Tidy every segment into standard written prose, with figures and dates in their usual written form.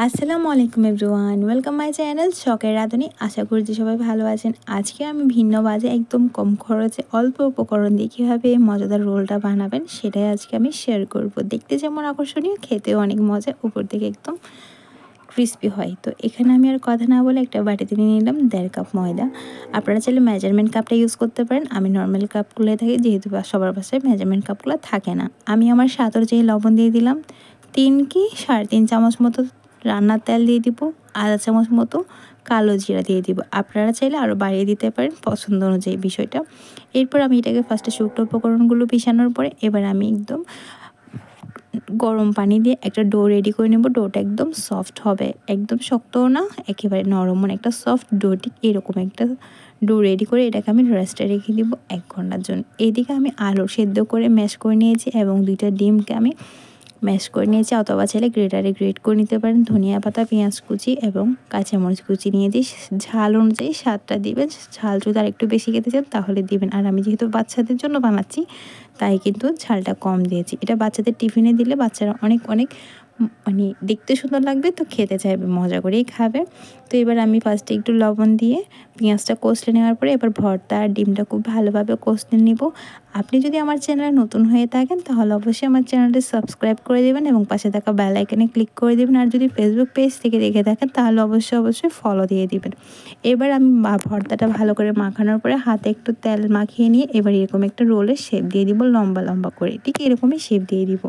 আসসালামু আলাইকুম everyone, welcome my channel শখের রাঁধুনি। আশা করি যে সবাই ভালো আছেন। আজকে আমি ভিন্ন বাজে একদম কম খরচে অল্প উপকরণ দিয়ে কীভাবে এই মজাদার রোলটা বানাবেন সেটাই আজকে আমি শেয়ার করব। দেখতে যেমন আকর্ষণীয়, খেতেও অনেক মজা, উপর থেকে একদম ক্রিস্পি হয়। তো এখানে আমি আর কথা না বলে একটা বাটিতে নিয়ে নিলাম 1.5 কাপ ময়দা। আপনারা চাইলে মেজারমেন্ট কাপটা ইউজ করতে পারেন। আমি নর্মাল কাপগুলো থাকি, যেহেতু সবার বাসায় মেজারমেন্ট কাপগুলো থাকে না। আমি আমার স্বাদ অনুযায়ী লবণ দিয়ে দিলাম, 3 কি 3.5 চামচ মতো রান্নার তেল দিয়ে দিব, আধা চামচ মতো কালো জিরা দিয়ে দিব। আপনারা চাইলে আরও বাড়িয়ে দিতে পারেন পছন্দ অনুযায়ী বিষয়টা। এরপর আমি এটাকে ফার্স্টে শুকনো উপকরণগুলো পিষানোর পরে এবার আমি একদম গরম পানি দিয়ে একটা ডো রেডি করে নেব। ডোটা একদম সফট হবে, একদম শক্তও না, একেবারে নরমও না, একটা সফট ডো। ঠিক এরকম একটা ডো রেডি করে এটাকে আমি রেস্টে রেখে দিব 1 ঘন্টার জন্য। এইদিকে আমি আলু সেদ্ধ করে ম্যাশ করে নিয়েছি এবং 2টা ডিমকে আমি ম্যাশ করে নিয়েছি, অথবা চাইলে গ্রেটারে গ্রেট করে নিতে পারেন। ধনিয়া পাতা, পেঁয়াজ কুচি এবং কাঁচামরিচ কুচি নিয়েছি। ঝাল অনুযায়ী স্বাদটা দিবেন, ঝাল যদি আর একটু বেশি খেতে চান তাহলে দিবেন। আর আমি যেহেতু বাচ্চাদের জন্য বানাচ্ছি তাই কিন্তু ঝালটা কম দিয়েছি। এটা বাচ্চাদের টিফিনে দিলে বাচ্চারা অনেক অনেক মানে দেখতে সুন্দর লাগবে, তো খেতে চাইবে, মজা করেই খাবে। তো এবার আমি ফার্স্টে একটু লবণ দিয়ে পেঁয়াজটা কষলে নেওয়ার পরে এবার ভর্তা আর ডিমটা খুব ভালোভাবে কষলে নিব। আপনি যদি আমার চ্যানেলে নতুন হয়ে থাকেন তাহলে অবশ্যই আমার চ্যানেলটি সাবস্ক্রাইব করে দেবেন এবং পাশে থাকা বেল আইকনে ক্লিক করে দেবেন। আর যদি ফেসবুক পেজ থেকে দেখে থাকেন তাহলে অবশ্যই ফলো দিয়ে দিবেন। এবার আমি ভর্তাটা ভালো করে মাখানোর পরে হাতে একটু তেল মাখিয়ে নিয়ে এবার এরকম একটা রোলের শেপ দিয়ে দিব, লম্বা লম্বা করে। ঠিক এরকমই শেপ দিয়ে দিব।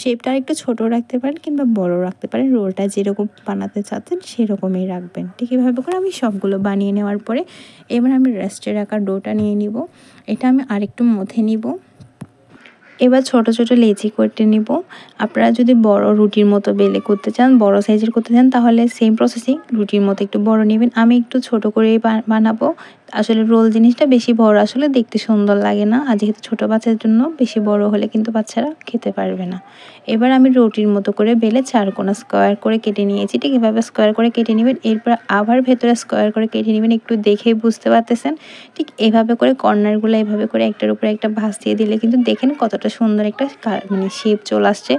শেপটা আর একটু ছোটো রাখতে পারেন কিংবা বড় রাখতে পারেন, রোলটা যেরকম বানাতে চাচ্ছেন সেরকমই রাখবেন। ঠিক এভাবে করে আমি সবগুলো বানিয়ে নেওয়ার পরে এবার আমি রেস্টে রাখা ডোটা নিয়ে নিব। এটা আমি আরেকটু মথে নিব। এবার ছোট ছোট লেচি করতে নিব। আপনারা যদি বড় রুটির মতো বেলে করতে চান, বড় সাইজের করতে চান, তাহলে সেম প্রসেসিং রুটির মতো একটু বড় নেবেন। আমি একটু ছোট করেই বানাবো। আসলে রোল জিনিসটা বেশি বড় আসলে দেখতে সুন্দর লাগে না, আর যেহেতু ছোটো বাচ্চার জন্য বেশি বড় হলে কিন্তু বাচ্চারা খেতে পারবে না। এবার আমি রুটির মতো করে বেলে 4 কোণা স্কোয়ার করে কেটে নিয়েছি। ঠিক এভাবে স্কোয়ার করে কেটে নেবেন। এরপর আবার ভেতরে স্কোয়ার করে কেটে নেবেন, একটু দেখেই বুঝতে পারতেছেন। ঠিক এভাবে করে কর্নারগুলো এভাবে করে একটার উপরে একটা ভাঁজ দিয়ে দিলে কিন্তু দেখেন কতটা সুন্দর একটা মানে শেপ চলে আসছে।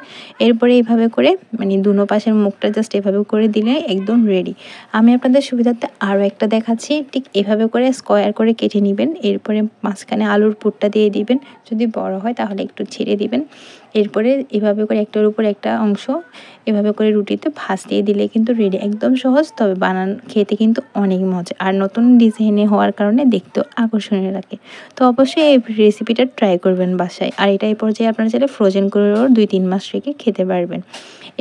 এরপরে এইভাবে করে মানে দুনো পাশের মুখটা জাস্ট এভাবে করে দিলে একদম রেডি। আমি আপনাদের সুবিধার্থে আরও একটা দেখাচ্ছি। ঠিক এভাবে করে স্কোয়ার করে কেটে নেবেন। এরপরে মাঝখানে আলুর পুরটা দিয়ে দিবেন, যদি বড় হয় তাহলে একটু ছেড়ে দিবেন। এরপরে এভাবে করে একটার উপর একটা অংশ এভাবে করে রুটিতে ভাঁজ দিয়ে দিলে কিন্তু রেডি। একদম সহজ, তবে খেতে কিন্তু অনেক মজা, আর নতুন ডিজাইনে হওয়ার কারণে দেখতেও আকর্ষণীয় লাগে। তো অবশ্যই এই রেসিপিটা ট্রাই করবেন বাসায়। আর এটা এই পর্যায়ে আপনারা চাইলে ফ্রোজেন করেও 2-3 মাস রেখে খেতে পারবেন।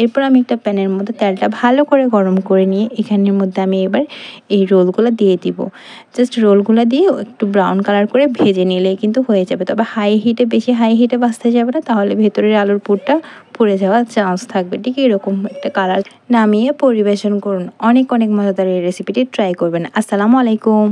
এরপর আমি একটা প্যানের মধ্যে তেলটা ভালো করে গরম করে নিয়ে এখানের মধ্যে আমি এবার এই রোলগুলো দিয়ে দিব। জাস্ট রোলগুলো দিয়ে একটু ব্রাউন কালার করে ভেজে নিলেই কিন্তু হয়ে যাবে। তবে বেশি হাই হিটে ভাজতে যাবে না, তাহলে ভেতরের আলুর পুরটা পুড়ে যাওয়ার চান্স থাকবে। ঠিক এরকম একটা কালার নামিয়ে পরিবেশন করুন। অনেক অনেক মজাদার এই রেসিপিটি ট্রাই করবেন। আসসালামু আলাইকুম।